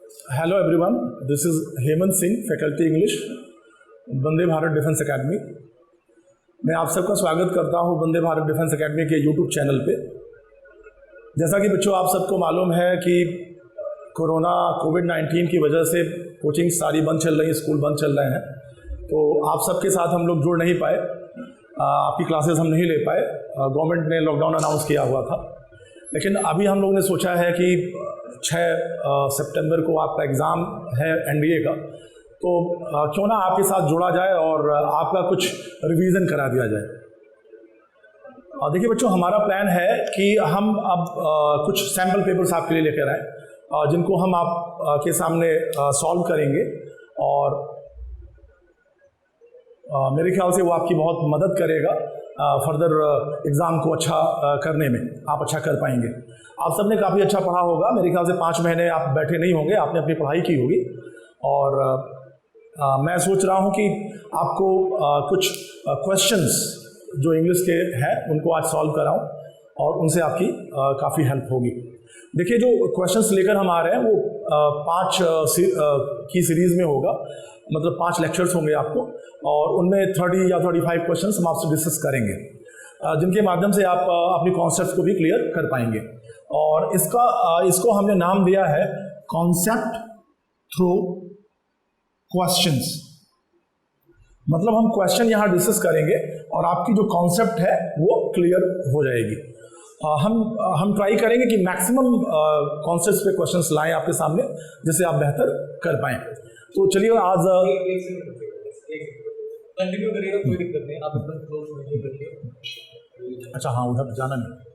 Hello everyone, this is Hemant Singh, faculty English, Vande Bharat defence academy. मैं आप सबका स्वागत करता हूं वंदे भारत डिफेंस एकेडमी के यूट्यूब चैनल पे। जैसा कि बच्चों आप सबको मालूम है कि कोविड-19 की वजह से कोचिंग सारी बंद चल रही, स्कूल बंद चल रहे हैं, तो आप सबके साथ हम लोग जुड़ नहीं पाए, आपकी क्लासेस हम नहीं ले पाए। गवर्नमेंट ने लॉकडाउन अनाउंस किया हुआ था, लेकिन अभी हम लोग ने सोचा है कि 6 सितंबर को आपका एग्ज़ाम है एनडीए का, तो क्यों ना आपके साथ जुड़ा जाए और आपका कुछ रिवीजन करा दिया जाए। देखिए बच्चों, हमारा प्लान है कि हम अब कुछ सैम्पल पेपर्स आपके लिए लेकर आए, जिनको हम आप के सामने सॉल्व करेंगे, और मेरे ख्याल से वो आपकी बहुत मदद करेगा फर्दर एग्ज़ाम को अच्छा करने में। आप अच्छा कर पाएंगे। आप सबने काफ़ी अच्छा पढ़ा होगा, मेरे ख्याल से 5 महीने आप बैठे नहीं होंगे, आपने अपनी पढ़ाई की होगी। और मैं सोच रहा हूँ कि आपको कुछ क्वेश्चंस जो इंग्लिश के हैं उनको आज सॉल्व कराऊँ, और उनसे आपकी काफ़ी हेल्प होगी। देखिए, जो क्वेश्चंस लेकर हम आ रहे हैं वो 5 की सीरीज़ में होगा, मतलब 5 लेक्चर्स होंगे आपको, और उनमें 30 या 35 क्वेश्चंस हम आपसे डिस्कस करेंगे, जिनके माध्यम से आप अपनी कॉन्सेप्ट को भी क्लियर कर पाएंगे। और इसको हमने नाम दिया है कॉन्सेप्ट थ्रू क्वेश्चंस। मतलब हम क्वेश्चन यहाँ डिस्कस करेंगे और आपकी जो कॉन्सेप्ट है वो क्लियर हो जाएगी। हम ट्राई करेंगे कि मैक्सिमम कॉन्सेप्ट्स पे क्वेश्चंस लाएं आपके सामने, जिससे आप बेहतर कर पाएं। तो चलिए आज कंटिन्यू करिएगा, कोई दिक्कत नहीं, आप एकदम क्लोज नहीं करिए। अच्छा, हाँ, उधर जाना नहीं।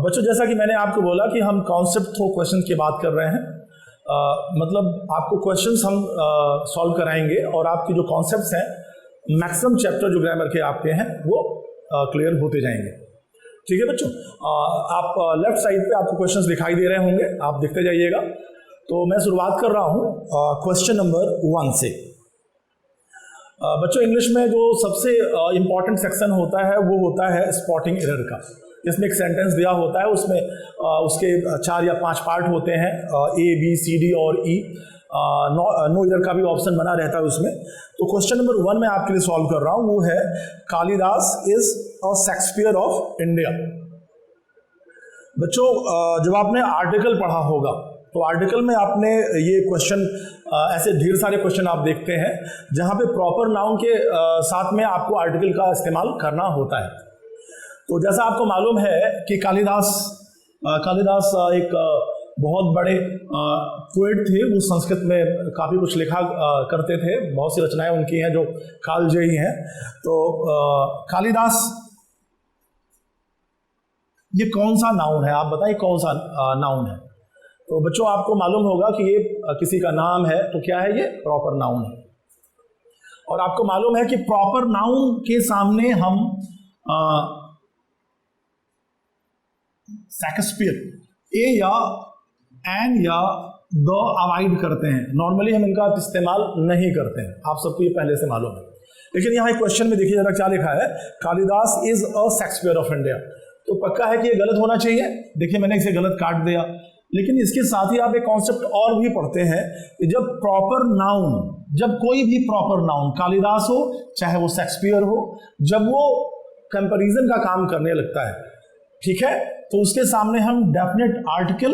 बच्चों, जैसा कि मैंने आपको बोला कि हम कॉन्सेप्ट थ्रू क्वेश्चन की बात कर रहे हैं, मतलब आपको क्वेश्चंस हम सॉल्व कराएंगे, और आपकी जो कॉन्सेप्ट्स हैं, मैक्सिमम चैप्टर जो ग्रामर के आपके हैं वो क्लियर होते जाएंगे। ठीक है बच्चों, आप लेफ्ट साइड पे आपको क्वेश्चंस दिखाई दे रहे होंगे, आप देखते जाइएगा। तो मैं शुरुआत कर रहा हूँ क्वेश्चन नंबर 1 से। बच्चों, इंग्लिश में जो सबसे इम्पॉर्टेंट सेक्शन होता है वो होता है स्पॉटिंग एरर का। इसमें एक सेंटेंस दिया होता है, उसमें उसके 4 या 5 पार्ट होते हैं, A, B, C, D और E। नो एरर का भी ऑप्शन बना रहता है उसमें। तो क्वेश्चन नंबर 1 में आपके लिए सॉल्व कर रहा हूँ, वो है Kalidas is a Shakespeare of India. बच्चों, जब आपने आर्टिकल पढ़ा होगा तो आर्टिकल में आपने ये क्वेश्चन, ऐसे ढेर सारे क्वेश्चन आप देखते हैं जहाँ पे प्रॉपर नाउन के साथ में आपको आर्टिकल का इस्तेमाल करना होता है। तो जैसा आपको मालूम है कि कालिदास एक बहुत बड़े पोएट थे, वो संस्कृत में काफ़ी कुछ लिखा करते थे, बहुत सी रचनाएं उनकी हैं जो कालजयी हैं। तो कालिदास, ये कौन सा नाउन है, आप बताइए कौन सा नाउन है। तो बच्चों, आपको मालूम होगा कि ये किसी का नाम है, तो क्या है, ये प्रॉपर नाउन है। और आपको मालूम है कि प्रॉपर नाउन के सामने हम शेक्सपियर, ए या एन या द अवॉइड करते हैं। नॉर्मली हम इनका इस्तेमाल नहीं करते हैं, आप सबको ये पहले से मालूम है। लेकिन यहाँ एक क्वेश्चन में देखिए जरा क्या लिखा है, Kalidas is a Shakespeare of India. तो पक्का है कि ये गलत होना चाहिए। देखिए, मैंने इसे गलत काट दिया, लेकिन इसके साथ ही आप एक कॉन्सेप्ट और भी पढ़ते हैं कि जब प्रॉपर नाउन, जब कोई भी प्रॉपर नाउन, कालिदास हो चाहे वो शेक्सपियर हो, जब वो कंपैरिजन का काम करने लगता है, ठीक है, तो उसके सामने हम डेफिनेट आर्टिकल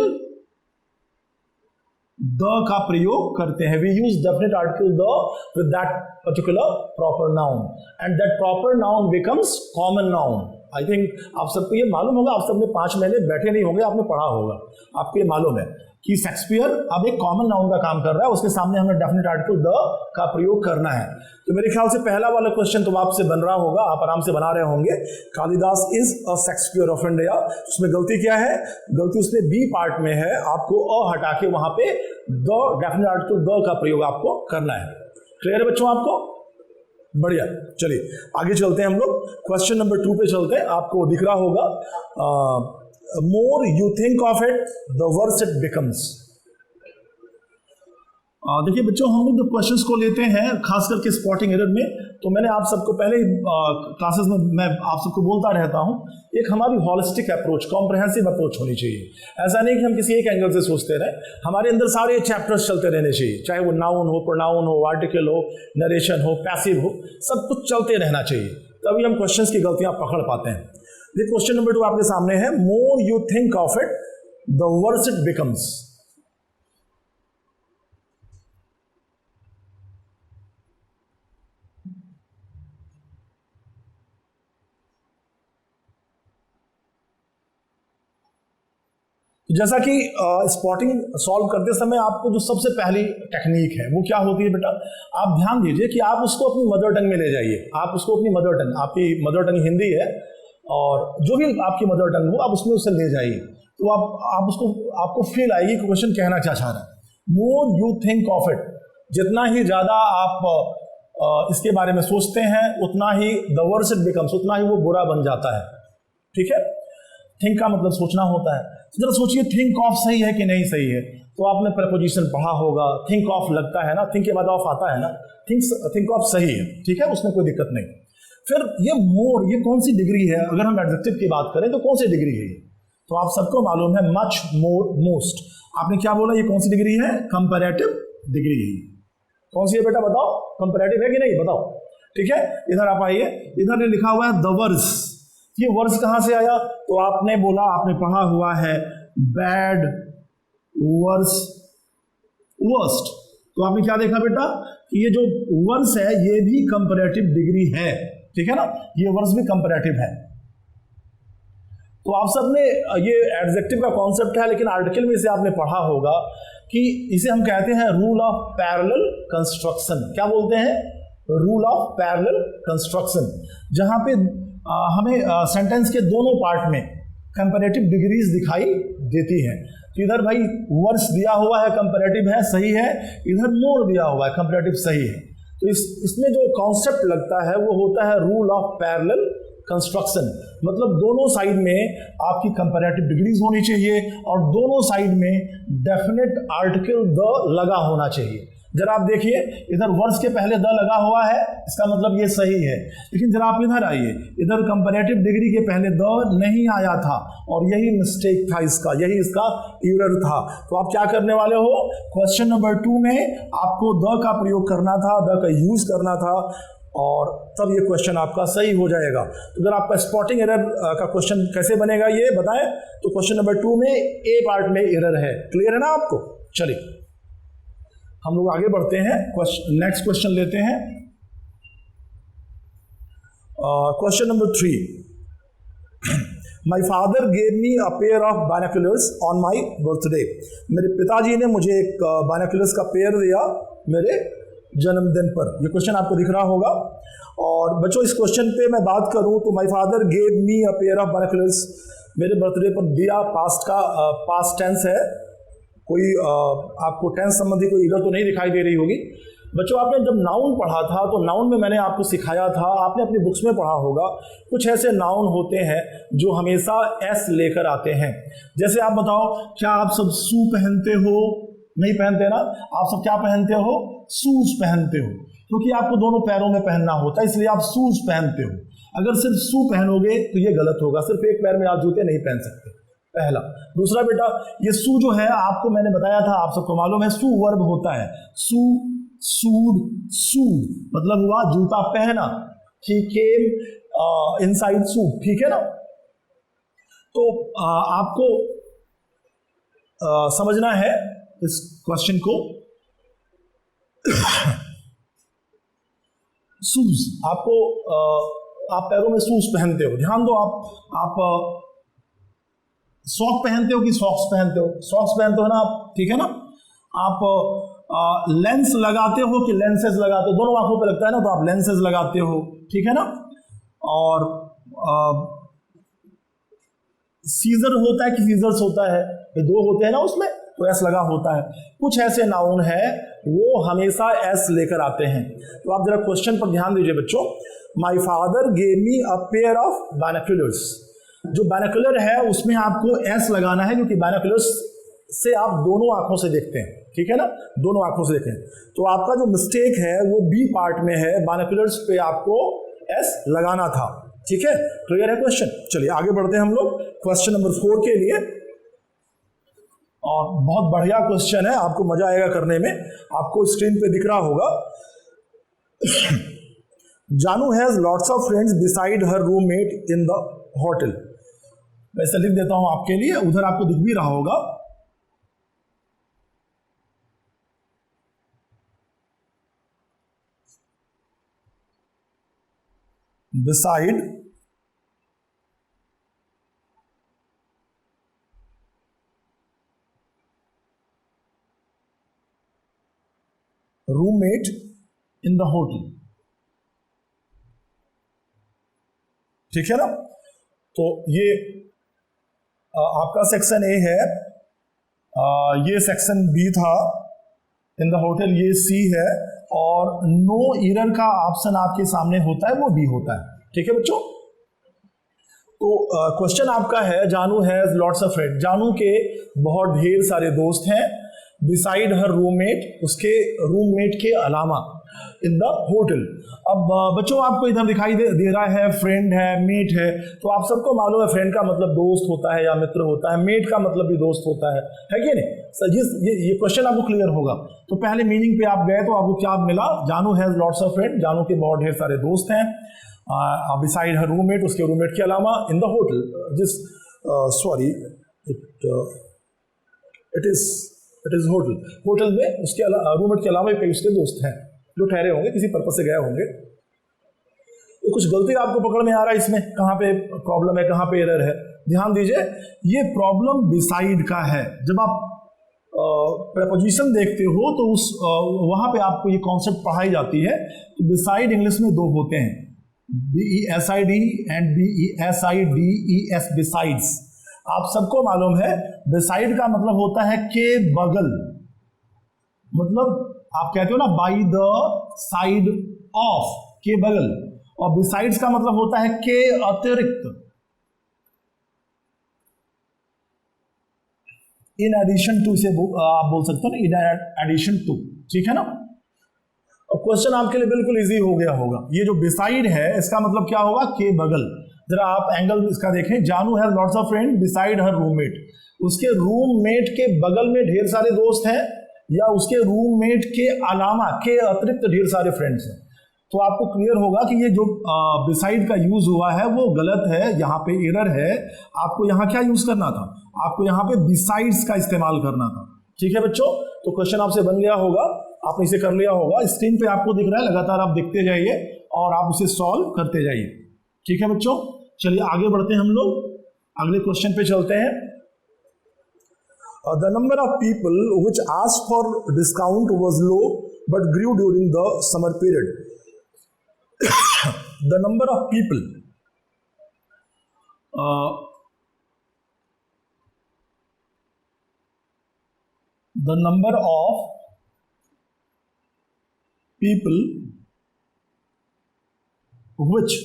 द का प्रयोग करते हैं। We use definite article the with that particular proper noun, and that proper noun becomes common noun. I think आप सबको ये मालूम होगा, आप सबने 5 महीने बैठे नहीं होंगे, आपने पढ़ा होगा, आपको ये मालूम है कि शेक्सपियर अब एक कॉमन नाउन का काम कर रहा है, उसके सामने हमें डेफिनेट आर्टिकल द का प्रयोग करना है। तो मेरे ख्याल से पहला वाला क्वेश्चन तो आपसे बन रहा होगा, आप आराम से बना रहे होंगे, Kalidas is a Shakespeare of India. उसमें गलती क्या है, गलती उसमें बी पार्ट में है, आपको अ हटा के वहां पे द, डेफिनेट आर्टिकल द का प्रयोग आपको करना है। क्लियर है बच्चों आपको? बढ़िया, चलिए आगे चलते हैं हम लोग, क्वेश्चन नंबर 2 पे चलते हैं। आपको दिख रहा होगा, more you think of it the worse it becomes. देखिए बच्चों, हम लोग जब क्वेश्चंस को लेते हैं खास करके स्पॉटिंग एरर में, तो मैंने आप सबको पहले ही क्लासेस में मैं आप सबको बोलता रहता हूं, एक हमारी हॉलिस्टिक अप्रोच, कॉम्प्रहेंसिव अप्रोच होनी चाहिए। ऐसा नहीं कि हम किसी एक एंगल से सोचते रहें, हमारे अंदर सारे चैप्टर्स चलते रहने चाहिए, चाहे वो नाउन हो, प्रोनाउन हो, आर्टिकल हो, नरेशन हो, पैसिव हो, सब कुछ चलते रहना चाहिए, तभी हम क्वेश्चंस की गलतियां पकड़ पाते हैं। देखिए क्वेश्चन नंबर 2 आपके सामने है, more you think of it the worse it becomes. जैसा कि स्पॉटिंग सॉल्व करते समय आपको जो सबसे पहली टेक्निक है वो क्या होती है बेटा, आप ध्यान दीजिए कि आप उसको अपनी मदर टंग में ले जाइए। आप उसको अपनी मदर टंग, आपकी मदर टंग हिंदी है और जो भी आपकी मदर टंग हो आप उसमें उसे ले जाइए, तो आप उसको, आपको फील आएगी कि क्वेश्चन कहना क्या चाह रहा है। More you think of it, जितना ही ज़्यादा आप इसके बारे में सोचते हैं उतना ही द वर्स इट बिकम्स, उतना ही वो बुरा बन जाता है। ठीक है, थिंक का मतलब सोचना होता है। तो जरा सोचिए थिंक ऑफ सही है कि नहीं सही है। तो आपने प्रपोजिशन पढ़ा होगा, थिंक ऑफ लगता है ना, थिंक के बाद ऑफ आता है ना, थिंक ऑफ सही है, ठीक है, उसमें कोई दिक्कत नहीं। फिर ये मोर, ये कौन सी डिग्री है? अगर हम एडजेक्टिव की बात करें तो कौन सी डिग्री है? तो आप सबको मालूम है मच, मोर, मोस्ट। आपने क्या बोला, ये कौन सी डिग्री है? कंपैरेटिव डिग्री है। कौन सी है बेटा, बताओ, कंपैरेटिव है कि नहीं, बताओ। ठीक है, इधर आप आइए, इधर ने लिखा हुआ है द वर्स। ये वर्स कहां से आया? तो आपने बोला, आपने पढ़ा हुआ है बैड, वर्स, वर्स्ट। तो आपने क्या देखा बेटा कि ये जो वर्स है ये भी कंपैरेटिव डिग्री है, ठीक है ना, ये वर्स भी कंपैरेटिव है। तो आप सबने ये एडजेक्टिव का कॉन्सेप्ट है, लेकिन आर्टिकल में इसे आपने पढ़ा होगा कि इसे हम कहते हैं रूल ऑफ पैरेलल कंस्ट्रक्शन। क्या बोलते हैं? रूल ऑफ पैरेलल कंस्ट्रक्शन, जहां पे हमें सेंटेंस के दोनों पार्ट में कंपैरेटिव डिग्रीज दिखाई देती हैं। तो इधर भाई वर्स दिया हुआ है, कंपैरेटिव है, सही है, इधर मोर दिया हुआ है, कंपैरेटिव सही है। तो इसमें जो कॉन्सेप्ट लगता है वो होता है रूल ऑफ पैरेलल कंस्ट्रक्शन, मतलब दोनों साइड में आपकी कंपैरेटिव डिग्रीज होनी चाहिए और दोनों साइड में डेफिनेट आर्टिकल द लगा होना चाहिए। जरा आप देखिए, इधर वर्स के पहले द लगा हुआ है, इसका मतलब ये सही है। लेकिन जरा आप इधर आइए, इधर कंपैरेटिव डिग्री के पहले द नहीं आया था और यही मिस्टेक था इसका, यही इसका एरर था। तो आप क्या करने वाले हो, क्वेश्चन नंबर 2 में आपको द का प्रयोग करना था, द का यूज करना था, और तब ये क्वेश्चन आपका सही हो जाएगा। तो अगर आपका स्पॉटिंग एरर का क्वेश्चन कैसे बनेगा ये बताएं, तो क्वेश्चन नंबर 2 में ए पार्ट में एरर है। क्लियर है ना आपको? चलिए हम लोग आगे बढ़ते हैं, नेक्स्ट क्वेश्चन लेते हैं। Question number 3, my father gave me a pair of binoculars on my birthday. मेरे पिताजी ने मुझे एक बाइनोकुलर्स का पेयर दिया मेरे जन्मदिन पर। ये क्वेश्चन आपको दिख रहा होगा। और बच्चों इस क्वेश्चन पे मैं बात करूं तो my father gave me a pair of binoculars, मेरे बर्थडे पर दिया, पास्ट टेंस है, कोई आपको टेंस संबंधी कोई इधर तो नहीं दिखाई दे रही होगी। बच्चों आपने जब नाउन पढ़ा था तो नाउन में मैंने आपको सिखाया था, आपने अपनी बुक्स में पढ़ा होगा, कुछ ऐसे नाउन होते हैं जो हमेशा एस लेकर आते हैं। जैसे आप बताओ, क्या आप सब शू पहनते हो? नहीं पहनते ना। आप सब क्या पहनते हो? शूज पहनते हो, क्योंकि आपको दोनों पैरों में पहनना होता है, इसलिए आप शूज पहनते हो। अगर सिर्फ शू पहनोगे तो ये गलत होगा, सिर्फ एक पैर में आप जूते नहीं पहन सकते, पहला। दूसरा बेटा, ये शू जो है आपको मैंने बताया था, आप सबको मालूम है, शू वर्ब होता है। शू, शूड, शूड मतलब हुआ जूता पहना। ही केम इनसाइड शू, ठीक है ना। तो आपको समझना है इस क्वेश्चन को। शूज, आपको आप पैरों में शूज पहनते हो, ध्यान दो। आप सॉक्स पहनते हो कि सॉक्स पहनते हो? सॉक्स पहनते हो ना आप, ठीक है ना। आप लेंस लगाते हो कि लेंसेज लगाते हो? दोनों आंखों पे लगता है ना, तो आप लेंसेज लगाते हो, ठीक है ना। और सीजर होता है कि सीजर्स होता है? ये दो होते हैं ना उसमें, तो एस लगा होता है। कुछ ऐसे नाउन है वो हमेशा एस लेकर आते हैं। तो आप जरा क्वेश्चन पर ध्यान दीजिए बच्चों। My father gave me a pair of binoculars, जो बाइनोकुलर है उसमें आपको एस लगाना है, क्योंकि बाइनोकुलर्स से आप दोनों आंखों से देखते हैं, ठीक है ना, दोनों आंखों से देखें। तो आपका जो मिस्टेक है वो बी पार्ट में है, बाइनोकुलर्स पे आपको एस लगाना था। ठीक है, क्लियर है क्वेश्चन। चलिए आगे बढ़ते हैं हम लोग क्वेश्चन नंबर 4 के लिए। और बहुत बढ़िया क्वेश्चन है, आपको मजा आएगा करने में। आपको स्क्रीन पे दिख रहा होगा, जानू has lots of friends beside her roommate in the hotel. मैं इसे लिख देता हूं आपके लिए, उधर आपको दिख भी रहा होगा। Beside roommate in the hotel. ठीक है ना, तो ये आपका सेक्शन ए है, ये सेक्शन बी था इन द होटल, ये सी है, और नो एरर का ऑप्शन आपके सामने होता है वो बी होता है। ठीक है बच्चों, तो क्वेश्चन आपका है जानू हैज लॉट्स ऑफ फ्रेंड, जानू के बहुत ढेर सारे दोस्त हैं, बिसाइड हर रूममेट, उसके रूममेट के अलावा, इन द होटल। अब बच्चों आपको इधर दिखाई दे रहा है फ्रेंड है, मेट है, तो आप सबको मालूम है फ्रेंड का मतलब दोस्त होता है या मित्र होता है, मेट का मतलब भी दोस्त होता है कि नहीं सर? ये क्वेश्चन आपको क्लियर होगा। तो पहले मीनिंग पे आप गए तो आपको क्या मिला, जानू हैज लॉट्स ऑफ फ्रेंड, जानू के बहुत ढेर सारे दोस्त हैं, बिसाइड हर रूममेट, उसके रूममेट के अलावा, इन द होटल, जिस sorry it is hotel, hotel में उसके रूममेट के अलावा कई उसके दोस्त हैं जो ठहरे होंगे, किसी पर्पज से गए होंगे। तो कुछ गलती आपको पकड़ में आ रहा है इसमें, कहाँ पे प्रॉब्लम है, कहाँ पे एरर है, ध्यान दीजिए। ये प्रॉब्लम बिसाइड का है। जब आप प्रपोजिशन देखते हो तो उस वहाँ पे आपको ये कॉन्सेप्ट पढ़ाई जाती है। तो बिसाइड इंग्लिश में दो होते हैं, BESID एंड BESIDES, बिसाइड्स। आप सबको मालूम है बिसाइड का मतलब होता है के बगल, मतलब आप कहते हो ना बाई द साइड ऑफ, के बगल, और बिसाइड्स का मतलब होता है के अतिरिक्त, इन एडिशन टू, इसे आप बोल सकते हो ना, इन एडिशन टू। ठीक है ना, और क्वेश्चन आपके लिए बिल्कुल इजी हो गया होगा। ये जो बिसाइड है इसका मतलब क्या होगा, के बगल। जरा आप एंगल इसका देखें, जानू has lots of friend beside her roommate, उसके रूममेट के बगल में ढेर सारे दोस्त हैं, या उसके रूममेट के अलावा, के अतिरिक्त ढेर सारे फ्रेंड्स हैं। तो आपको क्लियर होगा कि ये जो बिसाइड का यूज हुआ है वो गलत है, यहाँ पे एरर है। आपको यहाँ क्या यूज करना था, आपको यहाँ पे बिसाइड्स का इस्तेमाल करना था। ठीक है बच्चों, तो क्वेश्चन आपसे बन गया होगा, आपने इसे कर लिया होगा। स्क्रीन पे आपको दिख रहा है, लगातार आप देखते जाइए और आप उसे सॉल्व करते जाइए। ठीक है बच्चों, चलिए आगे बढ़ते हैं हम लोग, अगले क्वेश्चन पे चलते हैं। The number of people which asked for discount was low but grew during the summer period. The number of people the number of people which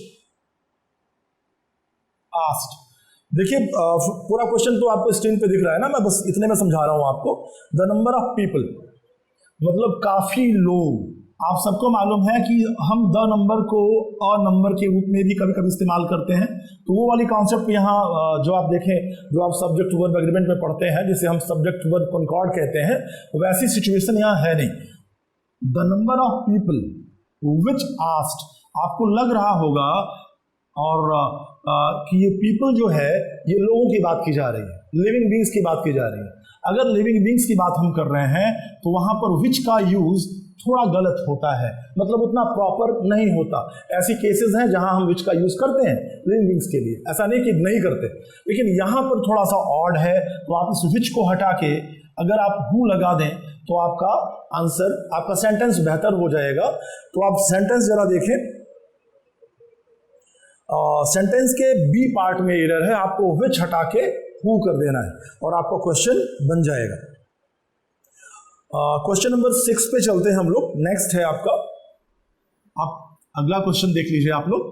asked, देखिए पूरा क्वेश्चन तो आपको स्क्रीन पे दिख रहा है ना, मैं बस इतने में समझा रहा हूं आपको। द नंबर ऑफ पीपल मतलब काफी लोग। आप सबको मालूम है कि हम द नंबर को अ नंबर के रूप में भी कभी कभी इस्तेमाल करते हैं। तो वो वाली कॉन्सेप्ट यहाँ जो आप देखें, जो आप सब्जेक्ट वर्ब एग्रीमेंट में पढ़ते हैं, जिसे हम सब्जेक्ट वर्ब कॉन्कॉर्ड कहते हैं, वैसी सिचुएशन यहाँ है नहीं। The number of people which asked, आपको लग रहा होगा और कि ये पीपल जो है ये लोगों की बात की जा रही है, लिविंग बींग्स की बात की जा रही है। अगर लिविंग बींग्स की बात हम कर रहे हैं तो वहां पर विच का यूज थोड़ा गलत होता है, मतलब उतना प्रॉपर नहीं होता। ऐसी केसेस हैं जहां हम विच का यूज करते हैं लिविंग बींग्स के लिए, ऐसा नहीं कि नहीं करते, लेकिन यहां पर थोड़ा सा ऑड है। तो आप इस विच को हटा के अगर आप हु लगा दें तो आपका आंसर, आपका सेंटेंस बेहतर हो जाएगा। तो आप सेंटेंस जरा देखें, सेंटेंस के बी पार्ट में एरर है, आपको विच हटा के हु कर देना है और आपका क्वेश्चन बन जाएगा। क्वेश्चन नंबर 6 पे चलते हैं हम लोग। नेक्स्ट है आपका, आप अगला क्वेश्चन देख लीजिए आप लोग।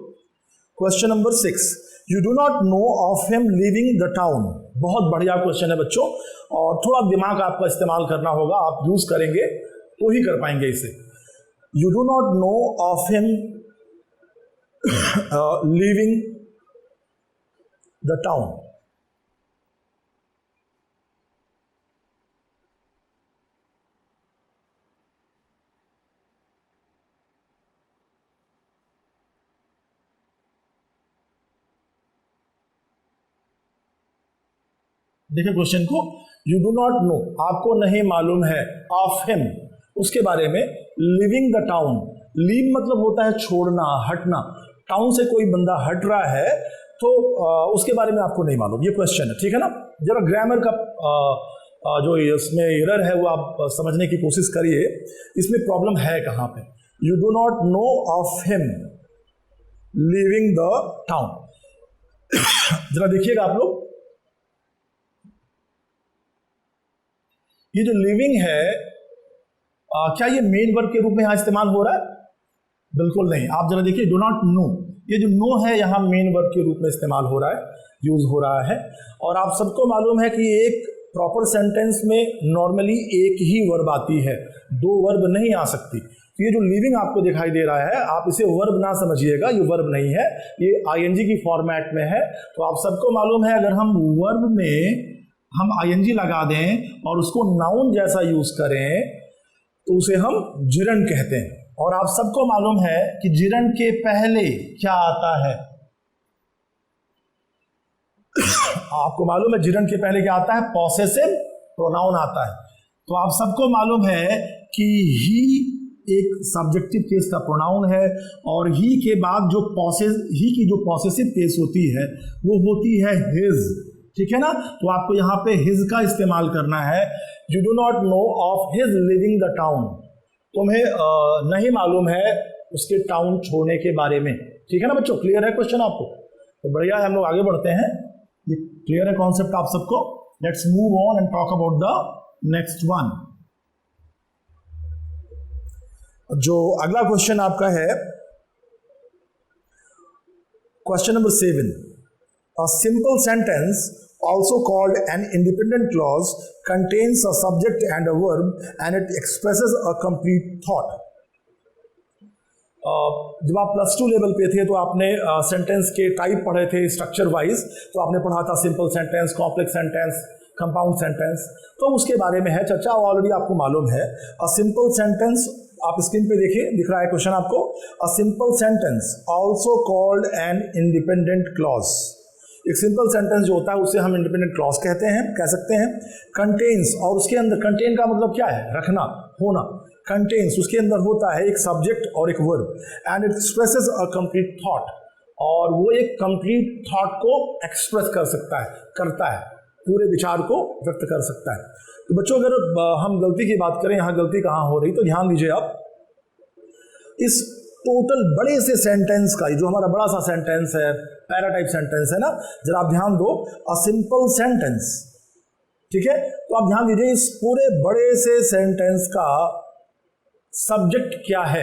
Question number 6, you do not know of him living the town. बहुत बढ़िया क्वेश्चन है बच्चों, और थोड़ा दिमाग आपका इस्तेमाल करना होगा, आप यूज करेंगे तो ही कर पाएंगे इसे। You do not know of him living the town. देखिए क्वेश्चन को, यू डू नॉट नो, आपको नहीं मालूम है, ऑफ हिम, उसके बारे में, लिविंग द टाउन। लीव मतलब होता है छोड़ना, हटना। टाउन से कोई बंदा हट रहा है तो उसके बारे में आपको नहीं मालूम, ये क्वेश्चन है, ठीक है ना। जरा ग्रामर का जो इसमें एरर है वो आप समझने की कोशिश करिए, इसमें प्रॉब्लम है कहाँ पे। You do not know of him living the town. जरा देखिएगा आप लोग, ये जो लिविंग है क्या ये मेन वर्ब के रूप में यहां इस्तेमाल हो रहा है? बिल्कुल नहीं। आप जरा देखिए, डू नॉट नो, ये जो नो है यहां मेन वर्ब के रूप में इस्तेमाल हो रहा है, यूज हो रहा है। और आप सबको मालूम है कि एक प्रॉपर सेंटेंस में नॉर्मली एक ही वर्ब आती है, दो वर्ब नहीं आ सकती। तो ये जो लिविंग आपको दिखाई दे रहा है, आप इसे वर्ब ना समझिएगा, ये वर्ब नहीं है, ये आईएनजी की फॉर्मेट में है। तो आप सबको मालूम है, अगर हम वर्ब में हम आईएनजी लगा दें और उसको नाउन जैसा यूज करें तो उसे हम जिरंड कहते हैं। और आप सबको मालूम है कि जिरंड के पहले क्या आता है? आपको मालूम है जिरंड के पहले क्या आता है? पॉसेसिव प्रोनाउन आता है। तो आप सबको मालूम है कि ही एक सब्जेक्टिव केस का प्रोनाउन है, और ही के बाद जो ही की जो पॉसेसिव केस होती है वो होती है हिज, ठीक है ना। तो आपको यहाँ पे हिज का इस्तेमाल करना है। You do not know of his living the town, तुम्हें नहीं मालूम है उसके टाउन छोड़ने के बारे में, ठीक है ना बच्चों। क्लियर है क्वेश्चन आपको? तो बढ़िया है, हम लोग आगे बढ़ते हैं। ये क्लियर है कॉन्सेप्ट आप सबको? Let's move on and talk about the next one. जो अगला क्वेश्चन आपका है, question number 7, a simple sentence, also called an independent clause, contains a subject and a verb and it expresses a complete thought. जब आप +2 level पे थे तो आपने सेंटेंस के टाइप पढ़े थे स्ट्रक्चर वाइज। तो आपने पढ़ा था simple sentence, complex sentence, compound sentence. तो उसके बारे में है चर्चा, ऑलरेडी आपको मालूम है। अ सिंपल सेंटेंस, आप स्क्रीन पे देखिए, दिख रहा है क्वेश्चन आपको। A simple sentence also called an independent clause. एक सिंपल सेंटेंस जो होता है उसे हम इंडिपेंडेंट क्लॉज कहते हैं, कह सकते हैं। कंटेन्स, और उसके अंदर कंटेन का मतलब क्या है? रखना, होना। कंटेन्स, उसके अंदर होता है एक सब्जेक्ट और एक verb, and it expresses a complete thought, और वो एक कंप्लीट थॉट को एक्सप्रेस कर सकता है, करता है, पूरे विचार को व्यक्त कर सकता है। तो बच्चों अगर हम गलती की बात करें, यहाँ गलती कहाँ हो रही, तो ध्यान दीजिए आप। इस टोटल बड़े से सेंटेंस का, जो हमारा बड़ा सा सेंटेंस है, पैराटाइप सेंटेंस है ना, जरा आप ध्यान दो। अ सिंपल सेंटेंस, ठीक है। तो आप ध्यान दीजिए, इस पूरे बड़े से सेंटेंस का सब्जेक्ट क्या है,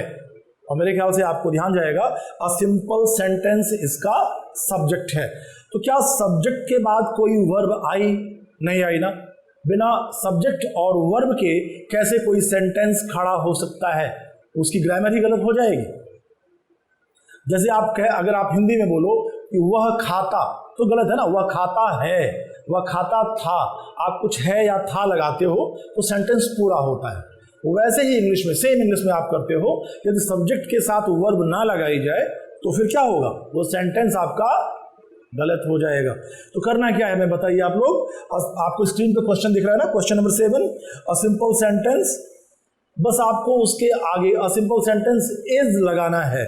और मेरे ख्याल से आपको ध्यान जाएगा, अ सिंपल सेंटेंस इसका सब्जेक्ट है। तो क्या सब्जेक्ट के बाद कोई वर्ब आई? नहीं आई ना। बिना सब्जेक्ट और वर्ब के कैसे कोई सेंटेंस खड़ा हो सकता है? उसकी ग्रामर ही गलत हो जाएगी। जैसे आप अगर आप हिंदी में बोलो कि वह खाता, तो गलत है ना, वह खाता है, वह खाता था। आप कुछ है या था लगाते हो तो सेंटेंस पूरा होता है। वैसे ही इंग्लिश में, सेम इंग्लिश में आप करते हो, यदि सब्जेक्ट के साथ वर्ब ना लगाई जाए तो फिर क्या होगा? वो सेंटेंस आपका गलत हो जाएगा। तो करना क्या है हमें बताइए आप लोग। आपको स्क्रीन पे क्वेश्चन दिख रहा है ना, question number 7, a simple sentence. बस आपको उसके आगे अ सिंपल सेंटेंस इज लगाना है,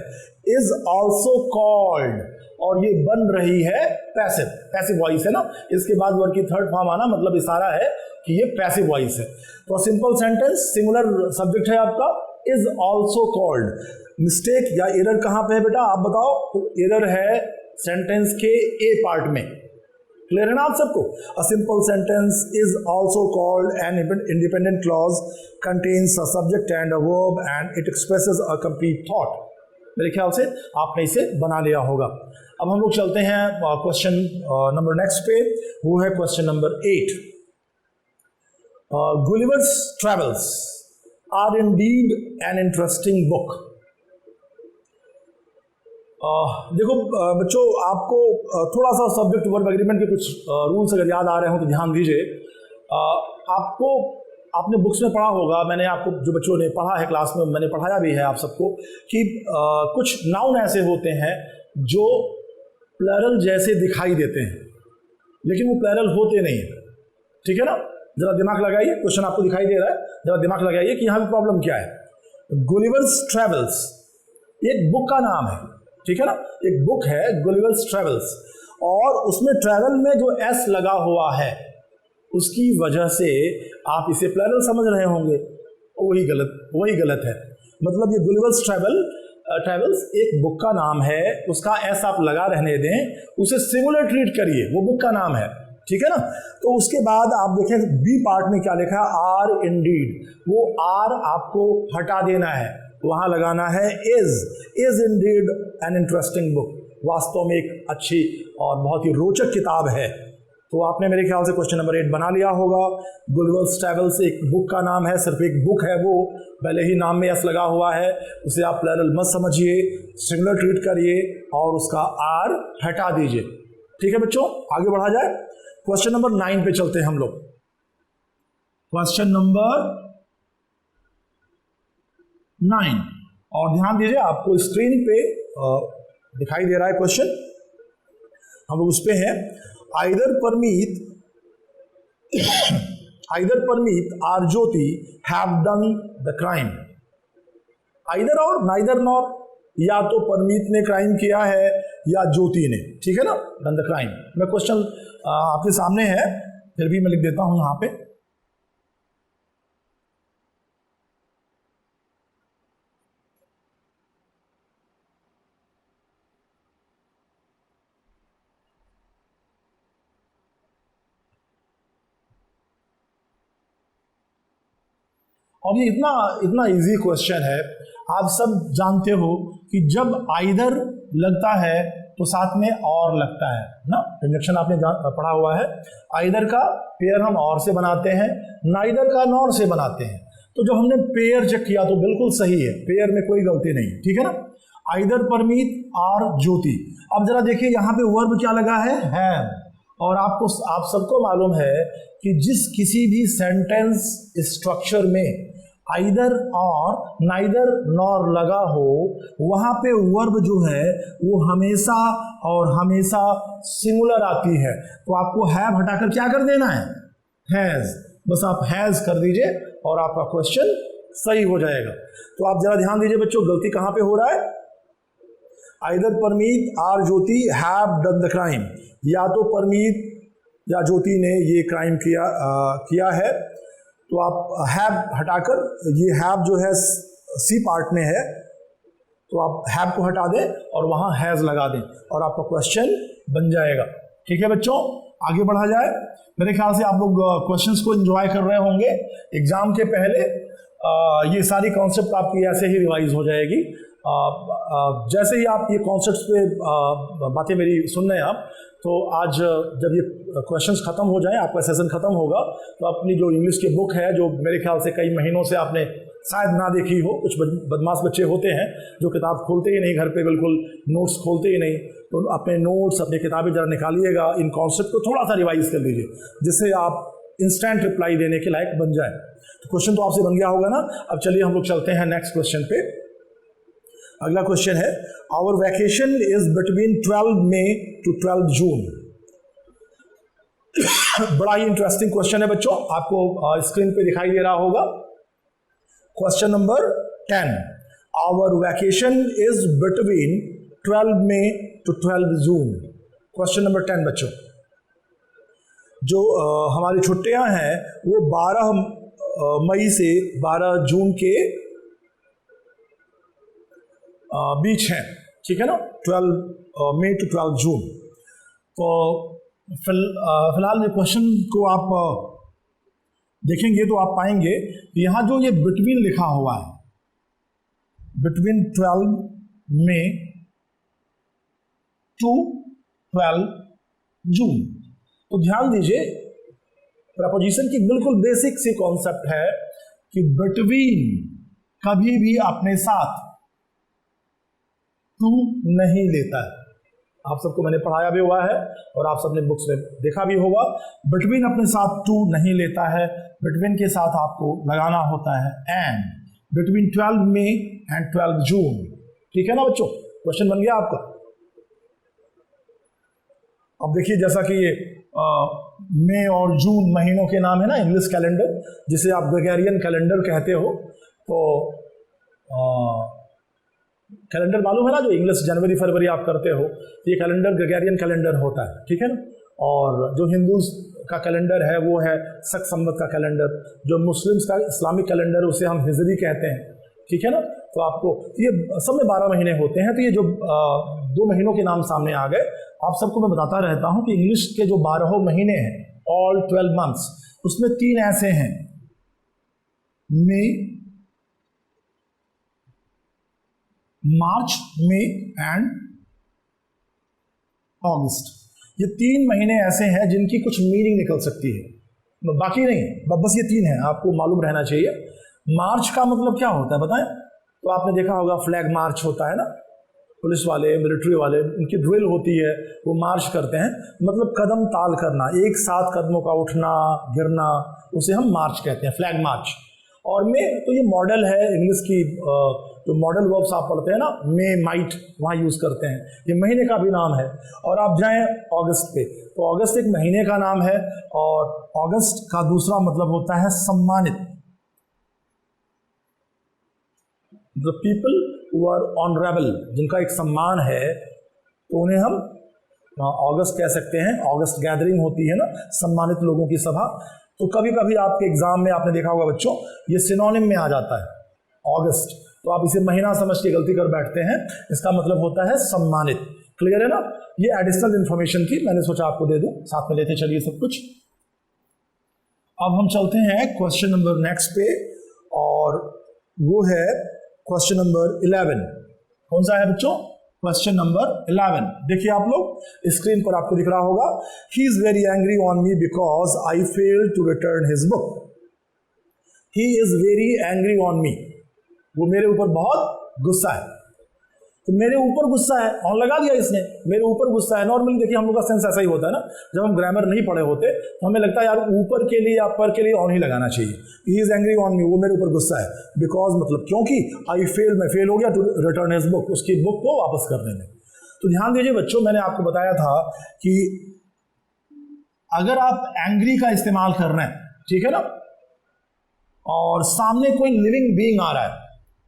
इज ऑल्सो कॉल्ड, और ये बन रही है पैसिव, पैसिव वॉइस है ना। इसके बाद वर्ड की थर्ड फॉर्म आना मतलब इशारा है कि ये पैसिव वॉइस है। तो सिंपल सेंटेंस, सिंगुलर सब्जेक्ट है आपका, इज ऑल्सो कॉल्ड। मिस्टेक या एरर कहाँ पे है बेटा, आप बताओ। तो एरर है सेंटेंस के ए पार्ट में। क्लियर है ना आप सबको? A simple sentence is also called an independent clause, contains a subject and a verb and it expresses a complete thought. मेरे ख्याल से आपने इसे बना लिया होगा। अब हम लोग चलते हैं क्वेश्चन नंबर नेक्स्ट पे, वो है question number 8। Gulliver's travels are indeed an interesting book. देखो बच्चों, आपको थोड़ा सा सब्जेक्ट वर्ब एग्रीमेंट के कुछ रूल्स अगर याद आ रहे हो तो ध्यान दीजिए। आपको आपने बुक्स में पढ़ा होगा, मैंने आपको जो बच्चों ने पढ़ा है क्लास में, मैंने पढ़ाया भी है आप सबको कि कुछ नाउन ऐसे होते हैं जो प्लरल जैसे दिखाई देते हैं लेकिन वो प्लरल होते नहीं हैं। ठीक है ना? जरा दिमाग लगाइए, क्वेश्चन आपको दिखाई दे रहा है, जरा दिमाग लगाइए कि यहाँ पे प्रॉब्लम क्या है। गुलिवर्स ट्रैवल्स एक बुक का नाम है, ठीक है ना? एक बुक है गुलिवर्स ट्रैवल्स, और उसमें ट्रैवल में जो एस लगा हुआ है उसकी वजह से आप इसे प्लरल समझ रहे होंगे, वही गलत है। मतलब ये गुलिवर्स ट्रैवल्स एक बुक का नाम है, उसका एस आप लगा रहने दें, उसे सिंगुलर ट्रीट करिए, वो बुक का नाम है। ठीक है ना? तो उसके बाद आप देखें बी पार्ट में क्या लिखा है, आर इंडीड, वो आर आपको हटा देना है, वहां लगाना है is Indeed an interesting book, वास्तव में एक अच्छी और बहुत ही रोचक किताब है। तो आपने मेरे ख्याल से क्वेश्चन नंबर 8 बना लिया होगा। गुलिवर्स ट्रैवल्स एक बुक का नाम है, सिर्फ एक बुक है वो, पहले ही नाम में एस लगा हुआ है, उसे आप प्लरल मत समझिए, सिंगुलर ट्रीट करिए और उसका आर हटा दीजिए। ठीक है बच्चों, आगे बढ़ा जाए। क्वेश्चन नंबर 9 पे चलते हैं हम लोग। क्वेश्चन नंबर 9, और ध्यान दीजिए आपको स्क्रीन पे दिखाई दे रहा है क्वेश्चन, हम लोग उस पे हैं। Either Parmeet or Jyoti have done the crime. Either और नाइदर नॉर, या तो परमीत ने क्राइम किया है या ज्योति ने, ठीक है ना, डन द क्राइम। मैं क्वेश्चन आपके सामने है, फिर भी मैं लिख देता हूं यहां पे। और ये इतना इजी क्वेश्चन है, आप सब जानते हो कि जब आइदर लगता है तो साथ में और लगता है ना। कंजक्शन आपने पढ़ा हुआ है, आइदर का पेयर हम और से बनाते हैं, नाइदर का नॉर से बनाते हैं। तो जब हमने पेयर चेक किया तो बिल्कुल सही है, पेयर में कोई गलती नहीं, ठीक है ना। आइदर परमीत और ज्योति। अब जरा देखिए यहाँ पे वर्ब क्या लगा है, और आप सबको मालूम है कि जिस किसी भी सेंटेंस स्ट्रक्चर में आइदर और नाइदर नॉर लगा हो, वहां पे वर्ब जो है वो हमेशा और हमेशा सिंगुलर आती है। तो आपको हैव हटाकर क्या कर देना है, हैज, बस आप हैज कर दीजिए और आपका क्वेश्चन सही हो जाएगा। तो आप जरा ध्यान दीजिए बच्चों, गलती कहां पे हो रहा है। आइदर परमीत और ज्योति हैव डन द क्राइम, या तो परमीत या ज्योति ने ये क्राइम किया है। तो आप हैव हटाकर, ये हैव जो है सी पार्ट में है, तो आप हैव को हटा दें और वहां हैज लगा दें और आपका क्वेश्चन बन जाएगा। ठीक है बच्चों, आगे बढ़ा जाए। मेरे ख्याल से आप लोग क्वेश्चंस को एंजॉय कर रहे होंगे। एग्जाम के पहले ये सारी कॉन्सेप्ट आपकी ऐसे ही रिवाइज हो जाएगी। जैसे ही आप ये कॉन्सेप्ट्स पे बातें मेरी सुन रहे हैं आप, तो आज जब ये क्वेश्चंस खत्म हो जाए, आपका सेशन खत्म होगा, तो अपनी जो इंग्लिश की बुक है, जो मेरे ख्याल से कई महीनों से आपने शायद ना देखी हो, कुछ बदमाश बच्चे होते हैं जो किताब खोलते ही नहीं घर पे, बिल्कुल नोट्स खोलते ही नहीं, तो अपने नोट्स, अपनी किताबें जरा निकालिएगा, इन कॉन्सेप्ट को थोड़ा सा रिवाइज कर लीजिए, जिससे आप इंस्टेंट रिप्लाई देने के लायक बन जाए। तो क्वेश्चन तो आपसे बन गया होगा ना। अब चलिए हम लोग चलते हैं नेक्स्ट क्वेश्चन पे। अगला क्वेश्चन है, our vacation is between 12 May to 12 June. बड़ा ही इंटरेस्टिंग क्वेश्चन है बच्चों, आपको स्क्रीन पे दिखाई दे रहा होगा। Question number 10, our vacation is between 12 May to 12 June. Question number 10 बच्चों, जो हमारी छुट्टियां हैं वो 12 मई से 12 जून के बीच हैं, ठीक है ना, 12 मई टू 12 जून। तो फिलहाल ये क्वेश्चन को आप देखेंगे तो आप पाएंगे कि यहाँ जो ये बिटवीन लिखा हुआ है, बिटवीन 12 मई टू 12 जून। तो ध्यान दीजिए, प्रपोजिशन की बिल्कुल बेसिक सी कॉन्सेप्ट है कि बिटवीन कभी भी अपने साथ टू नहीं लेता है। आप सबको मैंने पढ़ाया भी हुआ है और आप सबने बुक्स में देखा भी होगा। बिटवीन अपने साथ टू नहीं लेता है, बिटवीन के साथ आपको लगाना होता है एंड। बिटवीन 12 मई एंड 12 जून। ठीक है ना बच्चों, क्वेश्चन बन गया आपका। अब देखिए, जैसा कि मई और जून महीनों के नाम है ना इंग्लिश कैलेंडर, जिसे आप ग्रेगोरियन कैलेंडर कहते हो। तो कैलेंडर मालूम है ना, जो इंग्लिश जनवरी फरवरी आप करते हो, ये कैलेंडर ग्रेगोरियन कैलेंडर होता है। ठीक है ना। और जो हिंदूज का कैलेंडर है वो है शक संवत का कैलेंडर। जो मुस्लिम्स का इस्लामिक कैलेंडर उसे हम हिजरी कहते हैं। ठीक है ना। तो आपको ये सब में 12 महीने होते हैं। तो ये जो 2 महीनों के नाम सामने आ गए, आप सबको मैं बताता रहता हूं कि इंग्लिश के जो 12 महीने हैं, ऑल 12 मंथ्स, उसमें 3 ऐसे हैं, मई, मार्च, मई एंड अगस्त। ये 3 महीने ऐसे हैं जिनकी कुछ मीनिंग निकल सकती है, बाकी नहीं, बस ये 3 हैं, आपको मालूम रहना चाहिए। मार्च का मतलब क्या होता है बताएं? तो आपने देखा होगा फ्लैग मार्च होता है ना, पुलिस वाले, मिलिट्री वाले, उनकी ड्रिल होती है, वो मार्च करते हैं, मतलब कदम ताल करना, एक साथ कदमों का उठना गिरना, उसे हम मार्च कहते हैं, फ्लैग मार्च। और मे तो ये मॉडल है इंग्लिश की, जो मॉडल वर्ब्स आप पढ़ते हैं ना, मे, माइट, वहाँ यूज़ करते हैं, ये महीने का भी नाम है। और आप जाएं अगस्त पे, तो अगस्त एक महीने का नाम है, और अगस्त का दूसरा मतलब होता है सम्मानित। The people who are honourable, जिनका एक सम्मान है, तो उन्हें हम अगस्त कह सकते हैं। अगस्त गैदरिंग होती है ना, सम्मानित लोगों की सभा। तो कभी कभी आपके एग्जाम में आपने देखा होगा बच्चों, ये सिनोनिम में आ जाता है अगस्त, तो आप इसे महीना समझ के गलती कर बैठते हैं, इसका मतलब होता है सम्मानित। क्लियर है ना। ये एडिशनल इंफॉर्मेशन थी, मैंने सोचा आपको दे दूं, साथ में लेते चलिए सब कुछ। अब हम चलते हैं क्वेश्चन नंबर नेक्स्ट पे, और वो है क्वेश्चन नंबर 11। कौन सा है बच्चों? Question number 11। देखिए आप लोग, स्क्रीन पर आपको दिख रहा होगा, he is very angry on me because I failed to return his book. He is very angry on me, वो मेरे ऊपर बहुत गुस्सा है। तो मेरे ऊपर गुस्सा है, ऑन लगा दिया इसने, मेरे ऊपर गुस्सा है। नॉर्मली देखिए हम लोग का सेंस ऐसा ही होता है ना, जब हम ग्रामर नहीं पढ़े होते तो हमें लगता है यार ऊपर के लिए या पर के लिए ऑन ही लगाना चाहिए। He is angry on me, वो मेरे ऊपर गुस्सा है। बिकॉज मतलब क्योंकि, आई फेल, मैं फेल हो गया टू रिटर्न हिज बुक, उसकी बुक को वापस करने में। तो ध्यान दीजिए बच्चों, मैंने आपको बताया था कि अगर आप एंग्री का इस्तेमाल कर रहे हैं, ठीक है ना, और सामने कोई लिविंग बीइंग आ रहा है,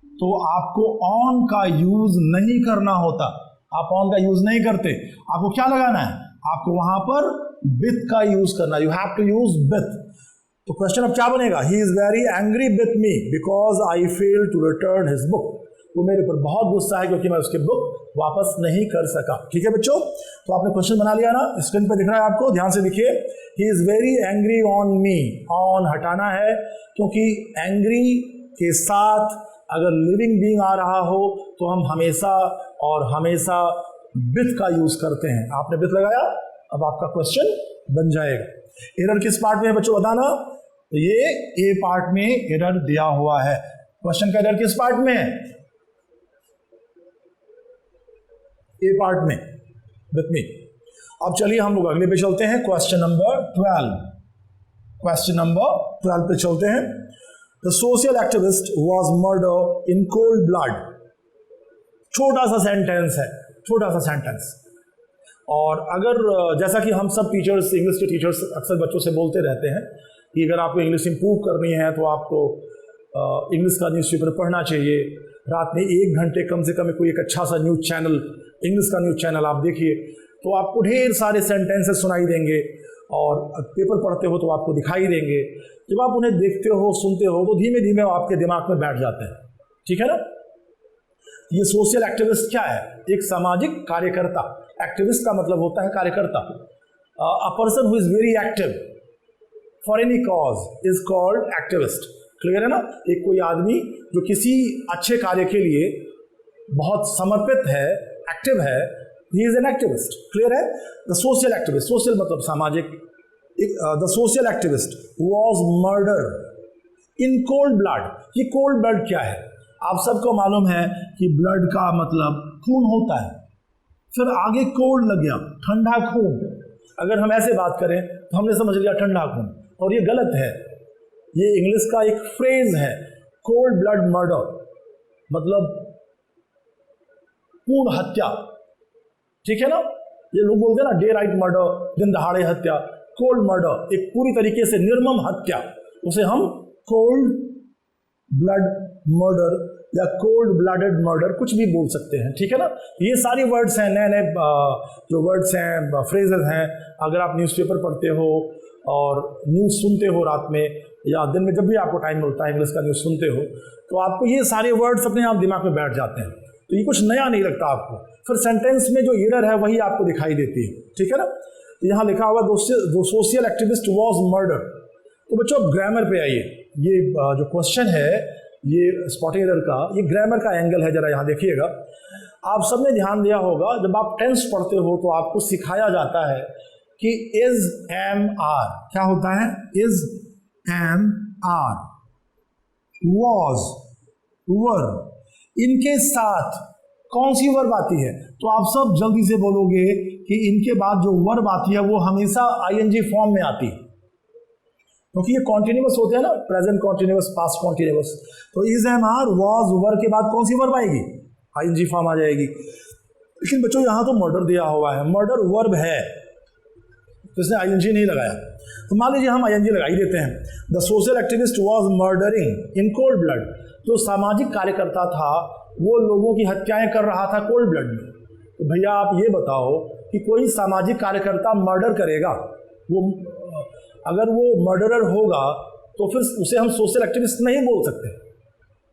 तो आपको ऑन का यूज नहीं करना होता। आप ऑन का यूज नहीं करते, आपको क्या लगाना है? आपको वहां पर विथ का यूज करना, you have to use with. तो क्वेश्चन अब क्या बनेगा? He is very angry with me because I fail to return his book. वो मेरे ऊपर बहुत गुस्सा है क्योंकि मैं उसकी बुक वापस नहीं कर सका। ठीक है बच्चों, तो आपने क्वेश्चन बना लिया ना, स्क्रीन पे दिख रहा है आपको, ध्यान से देखिए। ही is very angry on me, on हटाना है, क्योंकि एंग्री के साथ अगर लिविंग बीइंग आ रहा हो तो हम हमेशा और हमेशा विथ का यूज करते हैं। आपने विथ लगाया, अब आपका क्वेश्चन बन जाएगा। एरर किस पार्ट में है बच्चों बताना? ये ए पार्ट में एरर दिया हुआ है। क्वेश्चन का एरर किस पार्ट में है? ए पार्ट में, विथ मी। अब चलिए हम लोग अगले पे चलते हैं, क्वेश्चन नंबर 12। क्वेश्चन नंबर 12 पे चलते हैं। The social activist was murdered in cold blood। छोटा सा सेंटेंस है, छोटा सा सेंटेंस। और अगर जैसा कि हम सब टीचर्स, इंग्लिश के टीचर्स अक्सर बच्चों से बोलते रहते हैं कि अगर आपको इंग्लिश इंप्रूव करनी है तो आपको इंग्लिश का न्यूज़पेपर पढ़ना चाहिए। रात में 1 घंटे कम से कम कोई एक अच्छा सा न्यूज़ चैनल, इंग्लिश का न्यूज़ चैनल आप देखिए, तो आपको ढेर सारे सेंटेंसेस सुनाई देंगे, और पेपर पढ़ते हो तो आपको दिखाई देंगे। जब आप उन्हें देखते हो, सुनते हो, तो धीमे धीमे आपके दिमाग में बैठ जाते हैं। ठीक है ना। ये सोशल एक्टिविस्ट क्या है? एक सामाजिक कार्यकर्ता। एक्टिविस्ट का मतलब होता है कार्यकर्ता। A person who is very active for any cause is called activist. Clear है ना। एक कोई आदमी जो किसी अच्छे कार्य के लिए बहुत समर्पित है, एक्टिव है, he is an activist, clear है। द सोशल एक्टिविस्ट, सोशल मतलब सामाजिक, the social activist was murder in cold blood. ये कोल्ड ब्लड क्या है? आप सबको मालूम है कि ब्लड का मतलब खून होता है, फिर आगे कोल्ड लग गया, ठंडा खून। अगर हम ऐसे बात करें तो हमने समझ लिया ठंडा खून, और ये गलत है। ये इंग्लिश का एक फ्रेज है, कोल्ड ब्लड मर्डर, मतलब पूर्ण हत्या, ठीक है ना। ये लोग बोलते हैं ना डे राइट मर्डर, दिन दहाड़े हत्या। कोल्ड मर्डर एक पूरी तरीके से निर्मम हत्या, उसे हम कोल्ड ब्लड मर्डर या कोल्ड ब्लडेड मर्डर कुछ भी बोल सकते हैं, ठीक है ना। ये सारी वर्ड्स हैं, नए नए जो वर्ड्स हैं, फ्रेजेस हैं। अगर आप न्यूज़पेपर पढ़ते हो और न्यूज़ सुनते हो रात में या दिन में, जब भी आपको टाइम मिलता है इंग्लिश का न्यूज़ सुनते हो, तो आपको ये सारे वर्ड्स अपने आप दिमाग में बैठ जाते हैं। तो ये कुछ नया नहीं लगता आपको। फिर सेंटेंस में जो एरर है वही आपको दिखाई देती है, ठीक है ना। तो यहाँ लिखा हुआ दो सोशल एक्टिविस्ट वॉज मर्डर। तो बच्चों ग्रामर पे आइए। ये जो क्वेश्चन है ये स्पॉटिंग एरर का, ये ग्रामर का एंगल है, जरा यहाँ देखिएगा। आप सबने ध्यान दिया होगा, जब आप टेंस पढ़ते हो तो आपको सिखाया जाता है कि इज एम आर क्या होता है, is am are, was were, इनके साथ कौन सी वर्ब आती है? तो आप सब जल्दी से बोलोगे कि इनके बाद जो वर्ब आती है वो हमेशा आईएनजी फॉर्म में आती है, क्योंकि ये कॉन्टिन्यूअस होते हैं ना, प्रेजेंट कॉन्टिन्यूअस, पास्ट कॉन्टिन्यूअस। तो is am are was were के बाद कौन सी वर्ब आएगी? आईएनजी फॉर्म आ जाएगी। लेकिन बच्चों यहाँ तो मर्डर दिया हुआ है, मर्डर वर्ब है, तो इसने आईएनजी नहीं लगाया। तो मान लीजिए हम आईएनजी लगा ही देते हैं। The social activist was murdering in cold blood. जो सामाजिक कार्यकर्ता था वो लोगों की हत्याएं कर रहा था कोल्ड ब्लड में। तो भैया आप ये बताओ कि कोई सामाजिक कार्यकर्ता मर्डर करेगा? वो अगर वो मर्डरर होगा तो फिर उसे हम सोशल एक्टिविस्ट नहीं बोल सकते।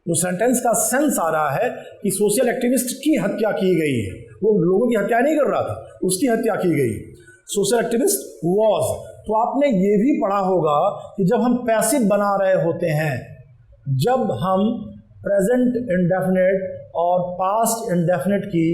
जो सेंटेंस का सेंस आ रहा है कि सोशल एक्टिविस्ट की हत्या की गई है, वो लोगों की हत्या नहीं कर रहा था, उसकी हत्या की गई। Social activist was. तो आपने ये भी पढ़ा होगा कि जब हम पैसिव बना रहे होते हैं, जब हम प्रेजेंट इंडेफिनिट और पास्ट इंडेफिनिट की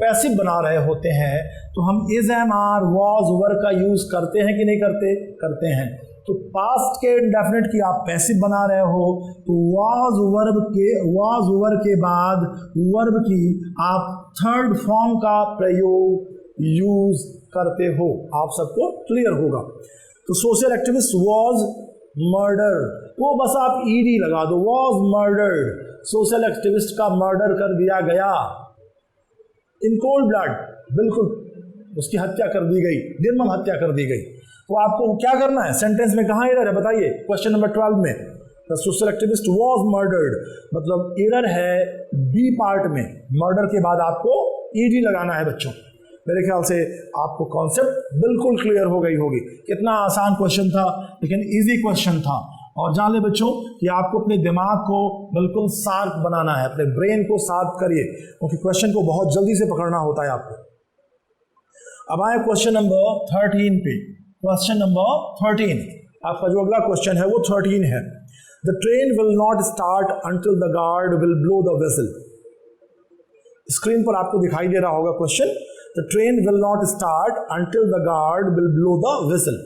पैसिव बना रहे होते हैं तो हम is am are was were का यूज करते हैं कि नहीं करते? करते हैं। तो पास्ट के इंडेफिनिट की आप पैसिव बना रहे हो तो वॉज वर के बाद वर्ब की आप थर्ड फॉर्म का प्रयोग यूज करते हो। आप सबको क्लियर होगा। तो सोशल एक्टिविस्ट वॉज मर्डर, वो बस आप ईडी लगा दो, वॉज मर्डर्ड, सोशल एक्टिविस्ट का मर्डर कर दिया गया इन कोल्ड ब्लड, बिल्कुल उसकी हत्या कर दी गई, निर्मम हत्या कर दी गई। तो आपको क्या करना है? सेंटेंस में कहाँ एरर है बताइए? क्वेश्चन नंबर 12 में the social activist was murdered, मतलब एरर है बी पार्ट में, मर्डर के बाद आपको ईडी लगाना है बच्चों। मेरे ख्याल से आपको कॉन्सेप्ट बिल्कुल क्लियर हो गई होगी। कितना आसान क्वेश्चन था, लेकिन इजी क्वेश्चन था। और जान ले बच्चों कि आपको अपने दिमाग को बिल्कुल शार्प बनाना है, अपने ब्रेन को शार्प करिए, क्योंकि क्वेश्चन को बहुत जल्दी से पकड़ना होता है आपको। अब आए क्वेश्चन नंबर 13 पे। क्वेश्चन नंबर 13, आपका जो अगला क्वेश्चन है वो 13 है। The train will not start until the guard will blow the whistle. Screen पर आपको दिखाई दे रहा होगा question. The train will not start until the guard will blow the whistle.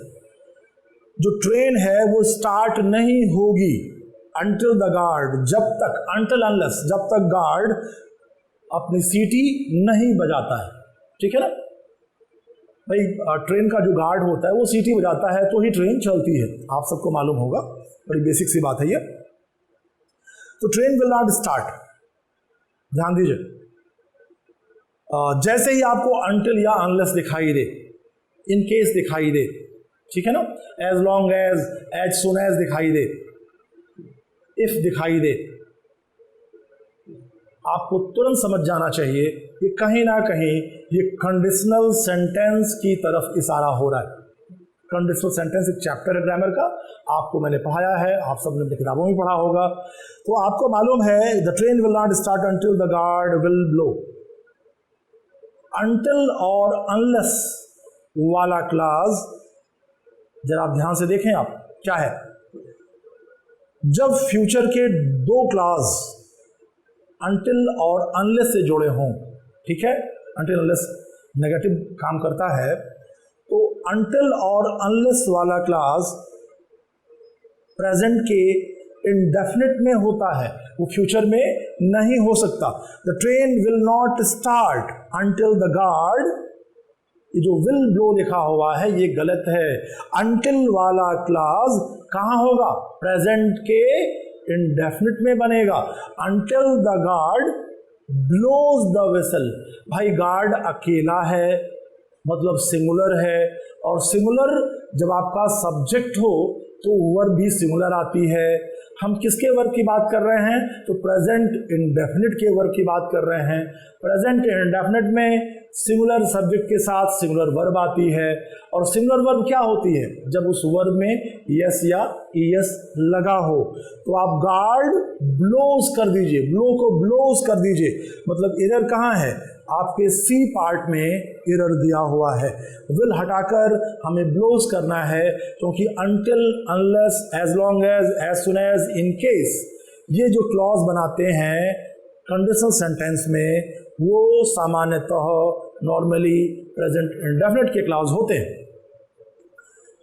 जो ट्रेन है वो स्टार्ट नहीं होगी अंटिल द गार्ड, जब तक, अंटिल अनलेस, जब तक गार्ड अपनी सीटी नहीं बजाता है, ठीक है ना भाई। ट्रेन का जो गार्ड होता है वो सीटी बजाता है तो ही ट्रेन चलती है, आप सबको मालूम होगा, बड़ी बेसिक सी बात है ये। तो ट्रेन विल नॉट स्टार्ट, ध्यान दीजिए। जैसे ही आपको अंटिल या अनलेस दिखाई दे, इन केस दिखाई दे, ठीक है ना, as long as soon as दिखाई दे, इफ दिखाई दे, आपको तुरंत समझ जाना चाहिए कि कहीं ना कहीं ये कंडीशनल सेंटेंस की तरफ इशारा हो रहा है। कंडीशनल सेंटेंस एक चैप्टर है ग्रामर का, आपको मैंने पढ़ाया है, आप सबने अपनी किताबों में पढ़ा होगा। तो आपको मालूम है the train will not start until the guard will blow. Until और अनलेस वाला क्लास जरा आप ध्यान से देखें, आप क्या है, जब फ्यूचर के दो क्लास अंटिल और अनलेस से जुड़े हों, ठीक है, अंटिल अनलेस, नेगेटिव काम करता है, तो until और unless वाला क्लास प्रेजेंट के इंडेफिनिट में होता है, वो फ्यूचर में नहीं हो सकता। The train will not start until the guard, ये जो विल ब्लो लिखा हुआ है ये गलत है। अंटिल वाला क्लास कहाँ होगा? प्रेजेंट के इंडेफिनिट में बनेगा। Until the guard blows the whistle, भाई गार्ड अकेला है मतलब सिंगुलर है, और सिंगुलर जब आपका सब्जेक्ट हो तो वर्ब भी सिंगुलर आती है। हम किसके वर्ब की बात कर रहे हैं? तो प्रेजेंट इंडेफिनिट के वर्ब की बात कर रहे हैं। प्रेजेंट इंडेफिनिट में सिंगुलर सब्जेक्ट के साथ सिंगुलर वर्ब आती है, और सिंगुलर वर्ब क्या होती है? जब उस वर्ब में यस या ईएस लगा हो। तो आप गार्ड ब्लोज कर दीजिए, ब्लो को ब्लोज कर दीजिए, मतलब एरर कहाँ है? आपके सी पार्ट में एरर दिया हुआ है। विल हटाकर हमें ब्लोज करना है, क्योंकि until, unless, as long as soon as, in case, ये जो क्लॉज बनाते हैं कंडीशनल सेंटेंस में, वो सामान्यतः नॉर्मली प्रेजेंट इंडेफिनिट के क्लॉज होते हैं।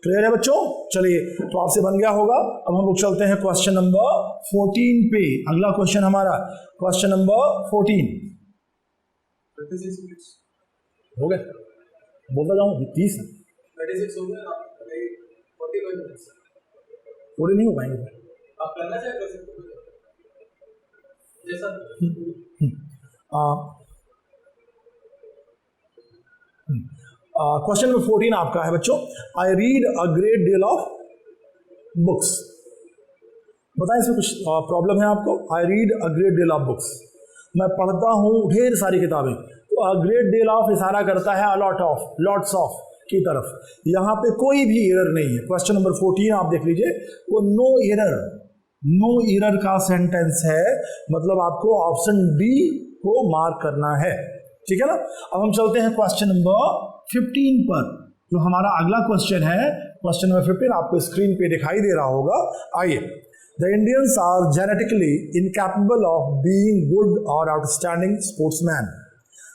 क्लियर है बच्चों? चलिए, तो आपसे बन गया होगा। अब हम लोग चलते हैं क्वेश्चन नंबर 14 पे। अगला क्वेश्चन हमारा क्वेश्चन नंबर 14 हो गया, बोलता जाऊँ 30 36 हो गया, 45 मिनट्स पूरे नहीं हो पाएंगे। आप करना चाहे कर सकते हो जैसा। क्वेश्चन नंबर 14 आपका है बच्चों। I read a great deal of books. बताएं इसमें कुछ प्रॉब्लम है आपको? I read a great deal of books, मैं पढ़ता हूँ ढेर सारी किताबें। तो अ ग्रेट डील ऑफ इशारा करता है अलॉट ऑफ, लॉट्स ऑफ की तरफ। यहाँ पे कोई भी एरर नहीं है। क्वेश्चन नंबर 14 आप देख लीजिए, वो नो एरर का सेंटेंस है, मतलब आपको ऑप्शन डी को मार्क करना है। ठीक है ना? अब हम चलते हैं क्वेश्चन नंबर 15 पर, जो हमारा अगला क्वेश्चन है। क्वेश्चन नंबर 15 आपको स्क्रीन पे दिखाई दे रहा होगा। आइए। The Indians are genetically incapable of being good और आउटस्टैंडिंग स्पोर्ट्समैन।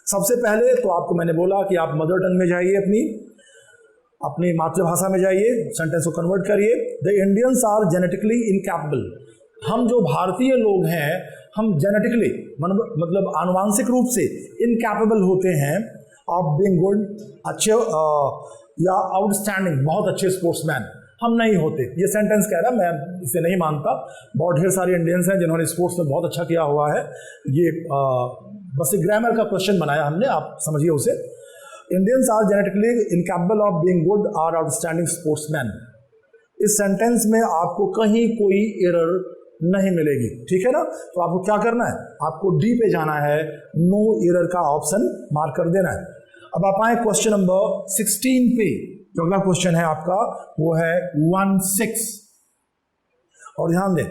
सबसे पहले तो आपको मैंने बोला कि आप मदर टंग में जाइए, अपनी मातृभाषा में जाइए, सेंटेंस को कन्वर्ट करिए। The Indians are genetically incapable, हम जो भारतीय लोग हैं हम जेनेटिकली मतलब आनुवांशिक रूप से इनकैपेबल होते हैं ऑफ बीइंग गुड, अच्छे या आउटस्टैंडिंग, बहुत अच्छे स्पोर्ट्समैन हम नहीं होते। ये सेंटेंस कह रहा, मैं इसे नहीं मानता। बहुत ढेर सारे इंडियंस हैं जिन्होंने स्पोर्ट्स में बहुत अच्छा किया हुआ है। ये बस एक ग्रामर का क्वेश्चन बनाया हमने, आप समझिए उसे। Indians are genetically incapable of being good और आउटस्टैंडिंग स्पोर्ट्समैन। इस सेंटेंस में आपको कहीं कोई एरर नहीं मिलेगी। ठीक है ना? तो आपको क्या करना है? आपको डी पे जाना है, नो एरर का ऑप्शन मार्क कर देना है। अब आप आए क्वेश्चन नंबर 16 पे। जो अगला क्वेश्चन है आपका वो है 16, और ध्यान दें,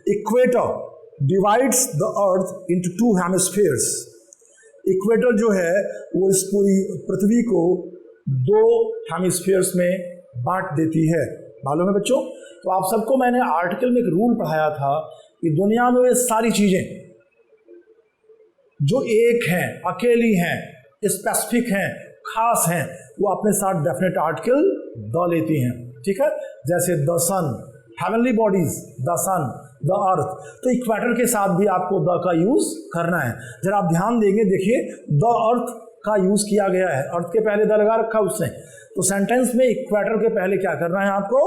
equator divides the earth into 2 hemispheres. Equator जो है वो इस पूरी पृथ्वी को 2 हेमिस्फीयर्स में बांट देती है। मालूम है बच्चों? तो आप सबको मैंने आर्टिकल में एक रूल पढ़ाया था कि दुनिया में ये सारी चीजें जो एक हैं, अकेली हैं, स्पेसिफिक हैं, खास हैं, वो अपने साथ डेफिनेट आर्टिकल द लेती हैं। ठीक है? जैसे the sun, heavenly bodies, the sun, the earth. तो इक्वेटर के साथ भी आपको द का यूज करना है। जरा आप ध्यान देंगे, देखिए द अर्थ का यूज किया गया है, अर्थ के पहले द लगा रखा उसने। तो सेंटेंस में इक्वेटर के पहले क्या करना है? आपको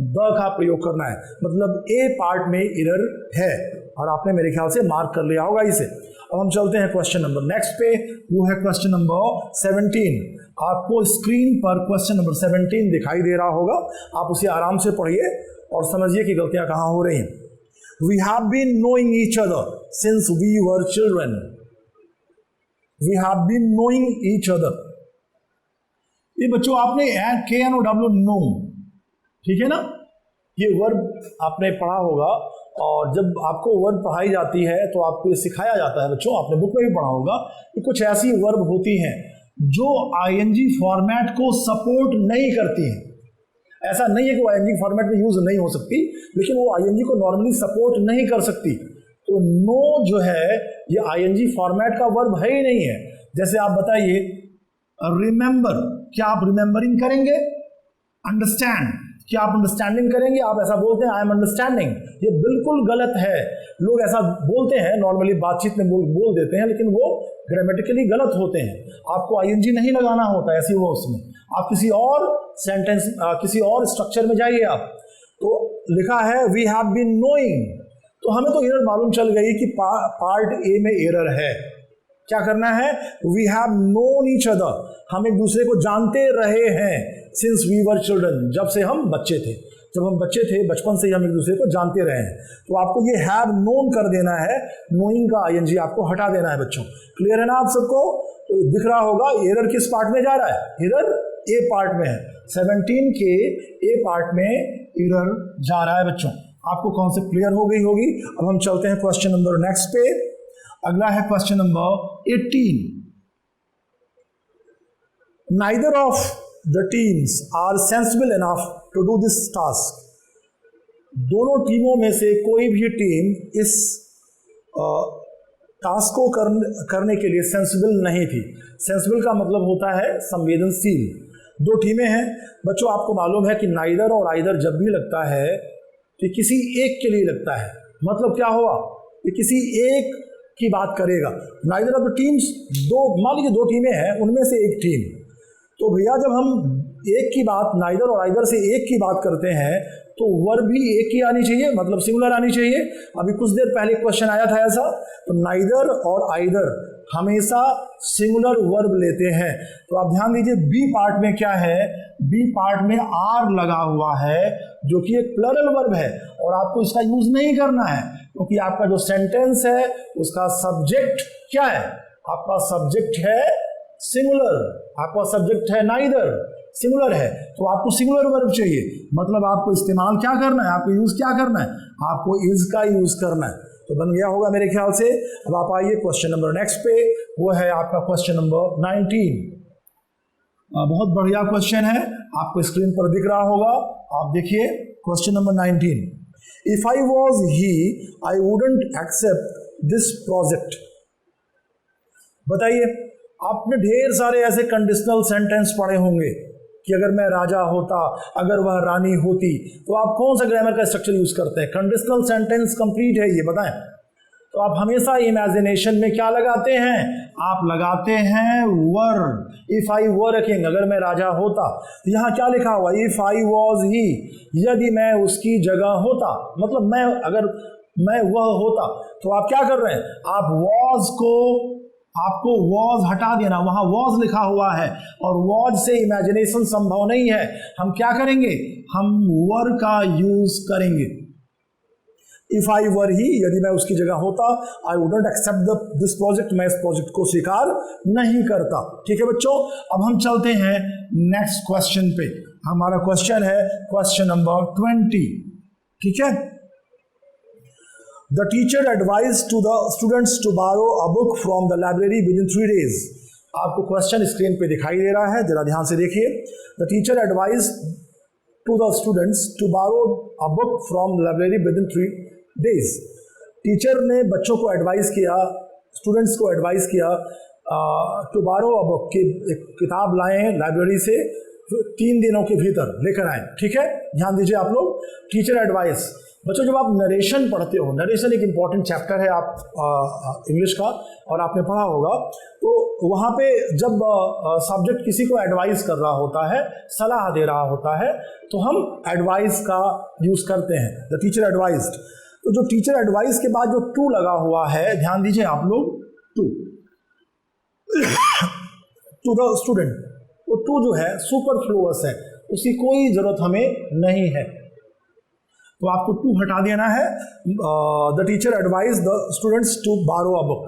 द का प्रयोग करना है, मतलब ए पार्ट में एरर है, और आपने मेरे ख्याल से मार्क कर लिया होगा इसे। अब हम चलते हैं क्वेश्चन नंबर नेक्स्ट पे, वो है क्वेश्चन नंबर 17। आपको स्क्रीन पर क्वेश्चन नंबर 17 दिखाई दे रहा होगा, आप उसे आराम से पढ़िए और समझिए कि गलतियां कहाँ हो रही हैं। We have been knowing each other since we were children. We have been knowing each other. ये बच्चों आपने KNOW नो, ठीक है ना? ये वर्ब आपने पढ़ा होगा, और जब आपको वर्ब पढ़ाई जाती है तो आपको ये सिखाया जाता है बच्चों, आपने बुक में भी पढ़ा होगा कि कुछ ऐसी वर्ब होती हैं जो ING फॉर्मेट को सपोर्ट नहीं करती हैं। ऐसा नहीं है कि वो ING फॉर्मेट में यूज नहीं हो सकती, लेकिन वो ING को नॉर्मली सपोर्ट नहीं कर सकती। तो नो जो है ये ING फॉर्मेट का वर्ब है ही नहीं है। जैसे आप बताइए, रिमेंबर, क्या आप रिमेंबरिंग करेंगे? अंडरस्टैंड, क्या आप अंडरस्टैंडिंग करेंगे? आप ऐसा बोलते हैं आई एम अंडरस्टैंडिंग, ये बिल्कुल गलत है। लोग ऐसा बोलते हैं, नॉर्मली बातचीत में बोल देते हैं, लेकिन वो ग्रामेटिकली गलत होते हैं। आपको आईएनजी नहीं लगाना होता ऐसी वर्ड्स में। आप किसी और सेंटेंस, किसी और स्ट्रक्चर में जाइए। आप तो लिखा है वी हैव बीन नोइंग, तो हमें तो एरर मालूम चल गई कि पार्ट ए में एरर है। क्या करना है? We have known each other, हम एक दूसरे को जानते रहे हैं सिंस वी वर चिल्ड्रन, जब से हम बच्चे थे। जब हम बच्चे थे बचपन से ही हम एक दूसरे को जानते रहे हैं। तो आपको ये हैव नोन कर देना है, नोइंग का आईएनजी आपको हटा देना है बच्चों। क्लियर है ना आप सबको? तो दिख रहा होगा एरर किस पार्ट में जा रहा है? एरर ए पार्ट में है। 17 के ए पार्ट में एरर जा रहा है बच्चों। आपको कॉन्सेप्ट क्लियर हो गई होगी। अब हम चलते हैं क्वेश्चन नंबर नेक्स्ट पे। अगला है question number 18। Neither of the teams are sensible enough to do this task. दोनों टीमों में से कोई भी टीम इस टास्क को करने के लिए सेंसिबल नहीं थी। सेंसिबल का मतलब होता है संवेदनशील। दो टीमें हैं बच्चों, आपको मालूम है कि नाइदर और आइदर जब भी लगता है कि किसी एक के लिए लगता है, मतलब क्या हुआ कि किसी एक की बात करेगा। नाइदर ऑफ द टीम्स, दो, मान लीजिए दो टीमें हैं, उनमें से एक टीम, तो भैया जब हम एक की बात, नाइदर और आइदर से एक की बात करते हैं तो वर्ब भी एक ही आनी चाहिए, मतलब सिंगुलर आनी चाहिए। अभी कुछ देर पहले क्वेश्चन आया था ऐसा, तो नाइदर और आइदर हमेशा सिंगुलर वर्ब लेते हैं। तो आप ध्यान दीजिए बी पार्ट में क्या है, बी पार्ट में आर लगा हुआ है जो कि एक प्लरल वर्ब है और आपको इसका यूज नहीं करना है क्योंकि आपका जो सेंटेंस है उसका सब्जेक्ट क्या है? आपका सब्जेक्ट है सिंगुलर, आपका सब्जेक्ट है नाइदर, सिंगुलर है, तो आपको सिंगुलर वर्ब चाहिए। मतलब आपको इस्तेमाल क्या करना है, आपको यूज क्या करना है? आपको इज का यूज करना है। तो बन गया होगा मेरे ख्याल से। अब आप आइए क्वेश्चन नंबर नेक्स्ट पे, वो है आपका क्वेश्चन नंबर 19। बहुत बढ़िया क्वेश्चन है, आपको स्क्रीन पर दिख रहा होगा, आप देखिए question number 19। If I was he I wouldn't accept this project. बताइए, आपने ढेर सारे ऐसे कंडीशनल सेंटेंस पढ़े होंगे कि अगर मैं राजा होता, अगर वह रानी होती, तो आप कौन सा ग्रामर का स्ट्रक्चर यूज करते हैं? कंडीशनल सेंटेंस कंप्लीट है ये, बताएं। तो आप हमेशा इमेजिनेशन में क्या लगाते हैं? आप लगाते हैं वर। If I were a king, अगर मैं राजा होता, तो यहाँ क्या लिखा हुआ? इफ आई वॉज ही, यदि मैं उसकी जगह होता, मतलब मैं, अगर मैं वह होता। तो आप क्या कर रहे हैं? आप वॉज को, आपको वॉज हटा देना, वहां वॉज लिखा हुआ है और वॉज से इमेजिनेशन संभव नहीं है। हम क्या करेंगे? हम वर का यूज करेंगे। इफ आई वर ही, यदि मैं उसकी जगह होता, I wouldn't accept this project, मैं इस प्रोजेक्ट को स्वीकार नहीं करता। ठीक है बच्चों, अब हम चलते हैं नेक्स्ट क्वेश्चन पे। हमारा क्वेश्चन है क्वेश्चन नंबर 20। ठीक है। The teacher advised to the students to borrow a book from the library within 3 days. आपको क्वेश्चन स्क्रीन पे दिखाई दे रहा है, जरा ध्यान से देखिए। The teacher advised to the students to borrow a book from the library within 3 days. Teacher ने बच्चों को एडवाइस किया, स्टूडेंट्स को एडवाइस किया टू बारो अ बुक, कि एक किताब लाएं लाइब्रेरी से 3 दिनों के भीतर लेकर आएं। ठीक है, ध्यान दीजिए आप लोग, टीचर एडवाइस। बच्चों जब आप नरेशन पढ़ते हो, नरेशन एक इंपॉर्टेंट चैप्टर है आप इंग्लिश का और आपने पढ़ा होगा, तो वहाँ पे जब सब्जेक्ट किसी को एडवाइस कर रहा होता है, सलाह दे रहा होता है, तो हम एडवाइस का यूज़ करते हैं, द टीचर एडवाइज्ड। तो जो टीचर एडवाइस के बाद जो टू लगा हुआ है, ध्यान दीजिए आप लोग, टू टू द स्टूडेंट, वो टू जो है सुपरफ्लुअस है, उसकी कोई ज़रूरत हमें नहीं है, तो आपको टू हटा देना है। The teacher advise the students to borrow a book,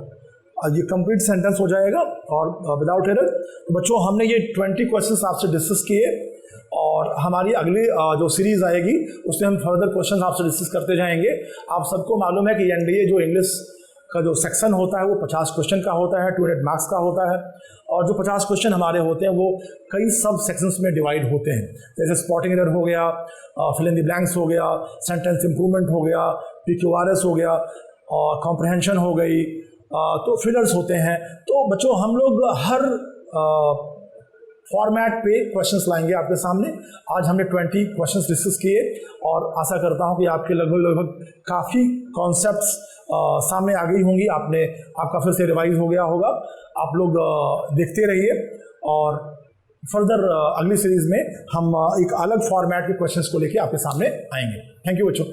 ये कंप्लीट सेंटेंस हो जाएगा और विदाउट एरर। तो बच्चों हमने ये 20 क्वेश्चंस आपसे डिस्कस किए और हमारी अगली जो सीरीज आएगी उसमें हम फर्दर क्वेश्चंस आपसे डिस्कस करते जाएंगे। आप सबको मालूम है कि एनडीए जो इंग्लिश का जो सेक्शन होता है वो 50 क्वेश्चन का होता है, 200 मार्क्स का होता है, और जो 50 क्वेश्चन हमारे होते हैं वो कई सब सेक्शंस में डिवाइड होते हैं, जैसे स्पॉटिंग एरर हो गया, फिल इन द ब्लैंक्स हो गया, सेंटेंस इंप्रूवमेंट हो गया, PQRS हो गया, और कॉम्प्रहेंशन हो गई, तो फिलर्स होते हैं। तो बच्चों हम लोग हर फॉर्मेट पे क्वेश्चंस लाएंगे आपके सामने। आज हमने 20 क्वेश्चंस डिस्कस किए और आशा करता हूं कि आपके लगभग काफ़ी कॉन्सेप्ट्स सामने आ गई होंगी, आपका फिर से रिवाइज हो गया होगा। आप लोग देखते रहिए और फर्दर अगली सीरीज में हम एक अलग फॉर्मेट के क्वेश्चंस को लेके आपके सामने आएंगे। थैंक यू बच्चों।